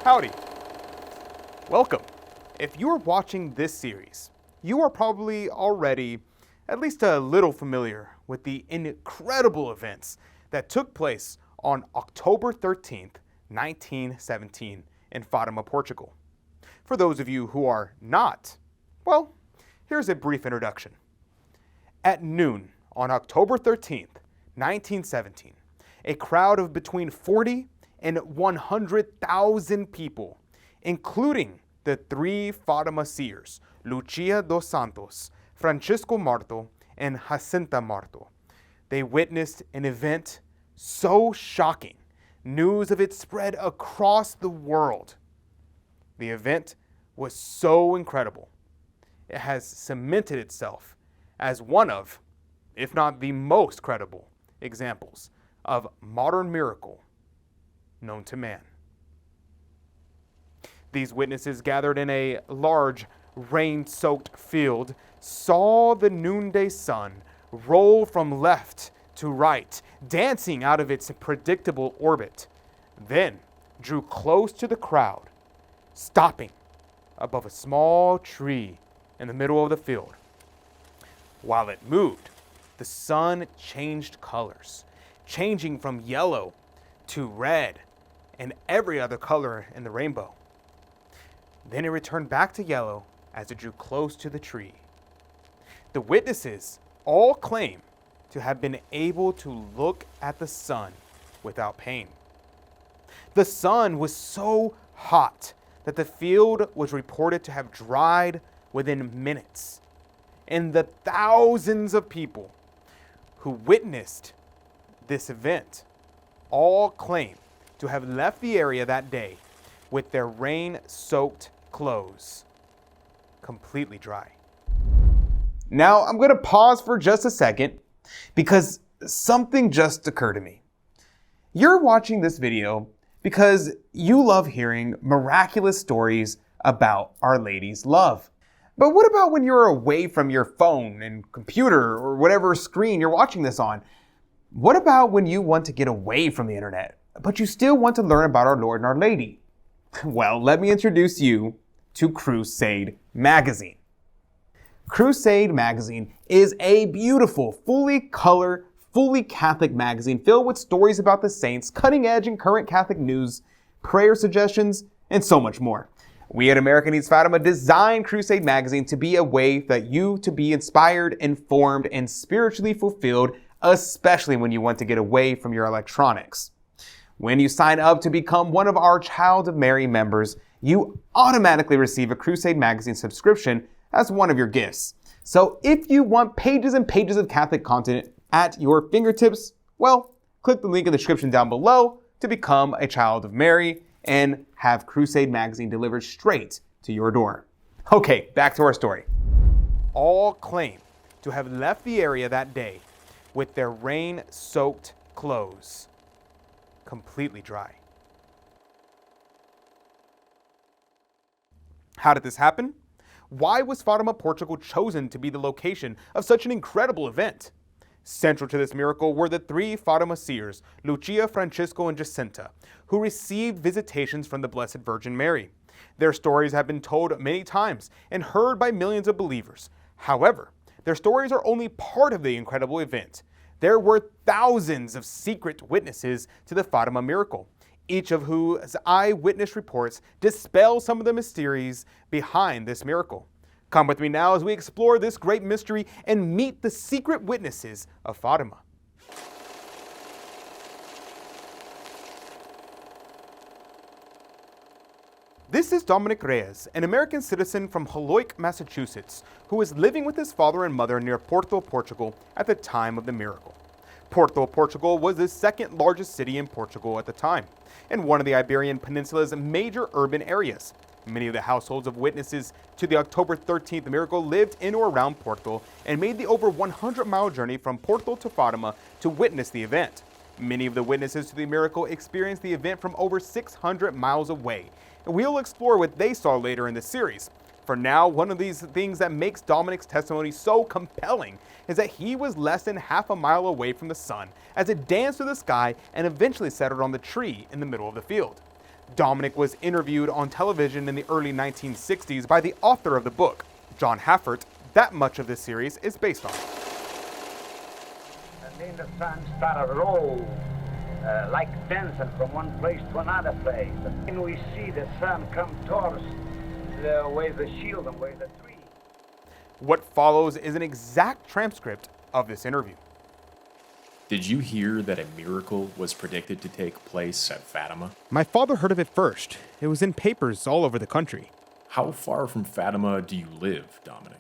Howdy. Welcome. If you are watching this series, you are probably already at least a little familiar with the incredible events that took place on October 13th, 1917 in Fatima, Portugal. For those of you who are not, well, here's a brief introduction. At noon on October 13th, 1917, a crowd of between 40 and 100,000 people, including the three Fatima Seers, Lucia dos Santos, Francisco Marto, and Jacinta Marto. They witnessed an event so shocking, news of it spread across the world. The event was so incredible, it has cemented itself as one of, if not the most credible, examples of modern miracle known to man. These witnesses gathered in a large, rain-soaked field saw the noonday sun roll from left to right, dancing out of its predictable orbit, then drew close to the crowd, stopping above a small tree in the middle of the field. While it moved, the sun changed colors, changing from yellow to red and every other color in the rainbow. Then it returned back to yellow as it drew close to the tree. The witnesses all claim to have been able to look at the sun without pain. The sun was so hot that the field was reported to have dried within minutes. And the thousands of people who witnessed this event all claim to have left the area that day with their rain-soaked clothes completely dry. Now, I'm going to pause for just a second because something just occurred to me. You're watching this video because you love hearing miraculous stories about Our Lady's love. But what about when you're away from your phone and computer or whatever screen you're watching this on? What about when you want to get away from the internet, but you still want to learn about our Lord and Our Lady? Well, let me introduce you to Crusade Magazine. Crusade Magazine is a beautiful, fully color, fully Catholic magazine filled with stories about the saints, cutting edge and current Catholic news, prayer suggestions, and so much more. We at America Needs Fatima designed Crusade Magazine to be a way for you to be inspired, informed, and spiritually fulfilled, especially when you want to get away from your electronics. When you sign up to become one of our Child of Mary members, you automatically receive a Crusade Magazine subscription as one of your gifts. So if you want pages and pages of Catholic content at your fingertips, well, click the link in the description down below to become a Child of Mary and have Crusade Magazine delivered straight to your door. Okay, back to our story. All claim to have left the area that day with their rain-soaked clothes completely dry. How did this happen? Why was Fatima, Portugal chosen to be the location of such an incredible event? Central to this miracle were the three Fatima Seers, Lucia, Francisco, and Jacinta, who received visitations from the Blessed Virgin Mary. Their stories have been told many times and heard by millions of believers. However, their stories are only part of the incredible event. There were thousands of secret witnesses to the Fatima miracle, each of whose eyewitness reports dispel some of the mysteries behind this miracle. Come with me now as we explore this great mystery and meet the secret witnesses of Fatima. This is Dominic Reyes, an American citizen from Holyoke, Massachusetts, who was living with his father and mother near Porto, Portugal at the time of the miracle. Porto, Portugal was the second largest city in Portugal at the time, and one of the Iberian Peninsula's major urban areas. Many of the households of witnesses to the October 13th miracle lived in or around Porto and made the over 100-mile journey from Porto to Fatima to witness the event. Many of the witnesses to the miracle experienced the event from over 600 miles away, and we'll explore what they saw later in the series. For now, one of these things that makes Dominic's testimony so compelling is that he was less than half a mile away from the sun as it danced through the sky and eventually settled on the tree in the middle of the field. Dominic was interviewed on television in the early 1960s by the author of the book, John Haffert, that much of this series is based on. And then the sun started to roll like dancing from one place to another place. And we see the sun come towards where the shield and where the tree. What follows is an exact transcript of this interview. Did you hear that a miracle was predicted to take place at Fatima? My father heard of it first. It was in papers all over the country. How far from Fatima do you live, Dominic?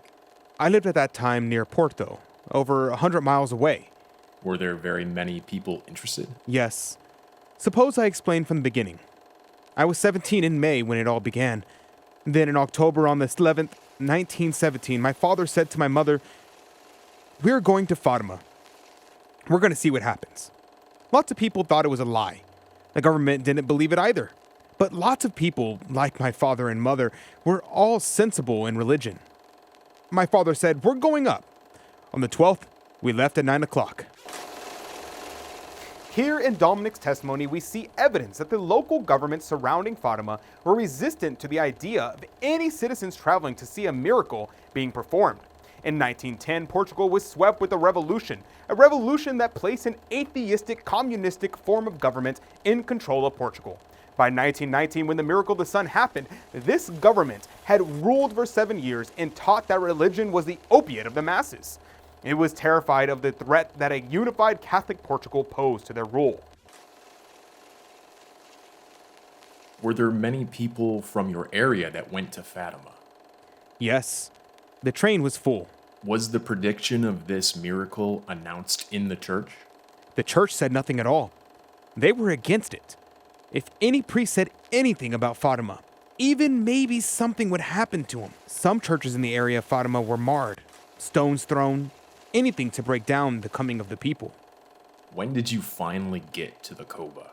I lived at that time near Porto, over 100 miles away. Were there very many people interested? Yes. Suppose I explain from the beginning. I was 17 in May when it all began. Then in October on the 11th, 1917, my father said to my mother, "We're going to Fatima. We're going to see what happens." Lots of people thought it was a lie. The government didn't believe it either. But lots of people, like my father and mother, were all sensible in religion. My father said, "We're going up." On the 12th, we left at 9 o'clock. Here in Dominic's testimony, we see evidence that the local government surrounding Fatima were resistant to the idea of any citizens traveling to see a miracle being performed. In 1910, Portugal was swept with a revolution that placed an atheistic, communistic form of government in control of Portugal. By 1919, when the miracle of the sun happened, this government had ruled for 7 years and taught that religion was the opiate of the masses. It was terrified of the threat that a unified Catholic Portugal posed to their rule. Were there many people from your area that went to Fatima? Yes, the train was full. Was the prediction of this miracle announced in the church? The church said nothing at all. They were against it. If any priest said anything about Fatima, even maybe something would happen to him. Some churches in the area of Fatima were marred, stones thrown, anything to break down the coming of the people. When did you finally get to the Cova?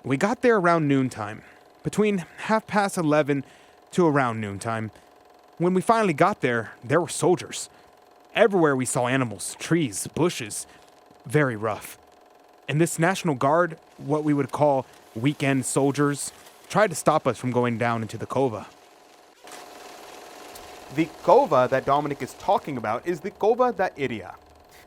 We got there around noontime, between 11:30 to around noontime. When we finally got there were soldiers. Everywhere we saw animals, trees, bushes. Very rough. And this National Guard, what we would call weekend soldiers, tried to stop us from going down into the Cova. The Cova that Dominic is talking about is the Cova da Iria.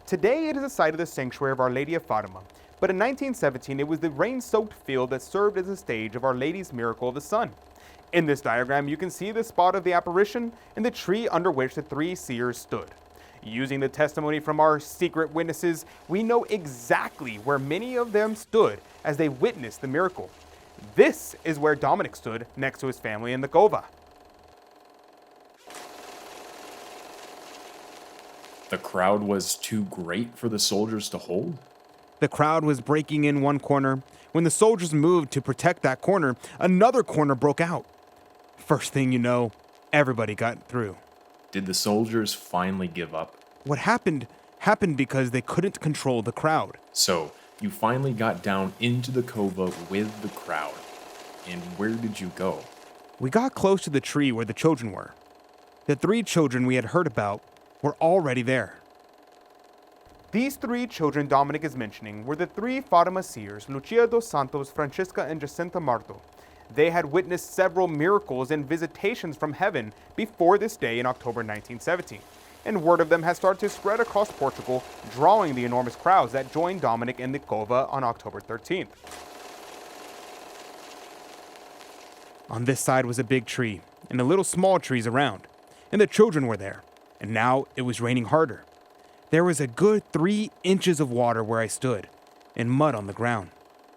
Today it is a site of the sanctuary of Our Lady of Fatima, but in 1917 it was the rain-soaked field that served as a stage of Our Lady's Miracle of the Sun. In this diagram you can see the spot of the apparition and the tree under which the three seers stood. Using the testimony from our secret witnesses, we know exactly where many of them stood as they witnessed the miracle. This is where Dominic stood next to his family in the Cova. The crowd was too great for the soldiers to hold? The crowd was breaking in one corner. When the soldiers moved to protect that corner, another corner broke out. First thing you know, everybody got through. Did the soldiers finally give up? What happened because they couldn't control the crowd. So, you finally got down into the Cova with the crowd. And where did you go? We got close to the tree where the children were. The three children we had heard about were already there. These three children Dominic is mentioning were the three Fatima Seers, Lucia dos Santos, Francisca, and Jacinta Marto. They had witnessed several miracles and visitations from heaven before this day in October 1917, and word of them has started to spread across Portugal, drawing the enormous crowds that joined Dominic in the Cova on October 13th. On this side was a big tree, and the little small trees around, and the children were there, and now it was raining harder. There was a good 3 inches of water where I stood, and mud on the ground.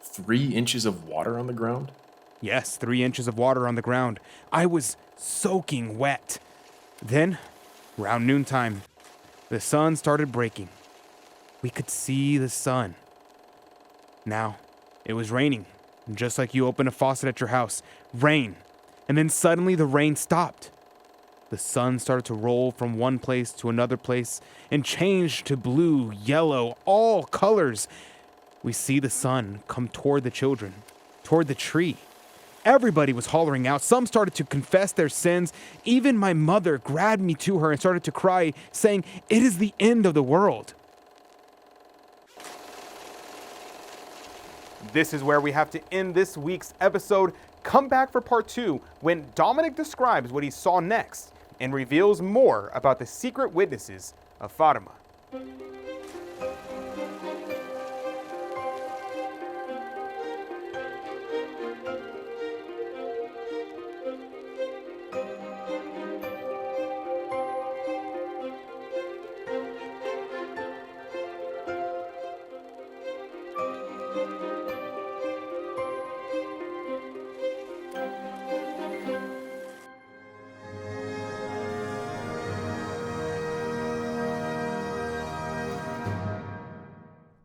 3 inches of water on the ground? Yes, 3 inches of water on the ground. I was soaking wet. Then, around noontime, the sun started breaking. We could see the sun. Now, it was raining, just like you open a faucet at your house. Rain. And then suddenly the rain stopped. The sun started to roll from one place to another place and changed to blue, yellow, all colors. We see the sun come toward the children, toward the tree. Everybody was hollering out. Some started to confess their sins. Even my mother grabbed me to her and started to cry, saying, "It is the end of the world." This is where we have to end this week's episode. Come back for part 2 when Dominic describes what he saw next and reveals more about the secret witnesses of Fatima.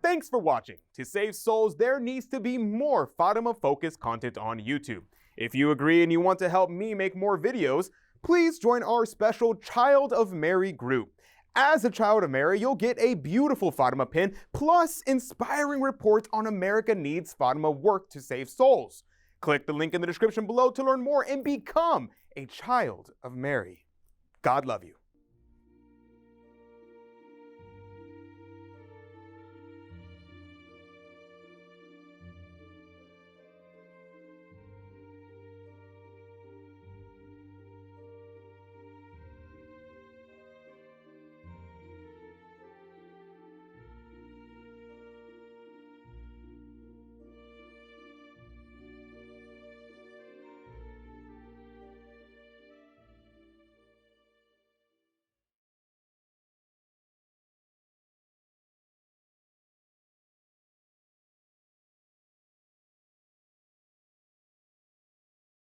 Thanks for watching. To save souls, there needs to be more Fatima-focused content on YouTube. If you agree and you want to help me make more videos, please join our special Child of Mary group. As a Child of Mary, you'll get a beautiful Fatima pin, plus inspiring reports on America Needs Fatima work to save souls. Click the link in the description below to learn more and become a Child of Mary. God love you.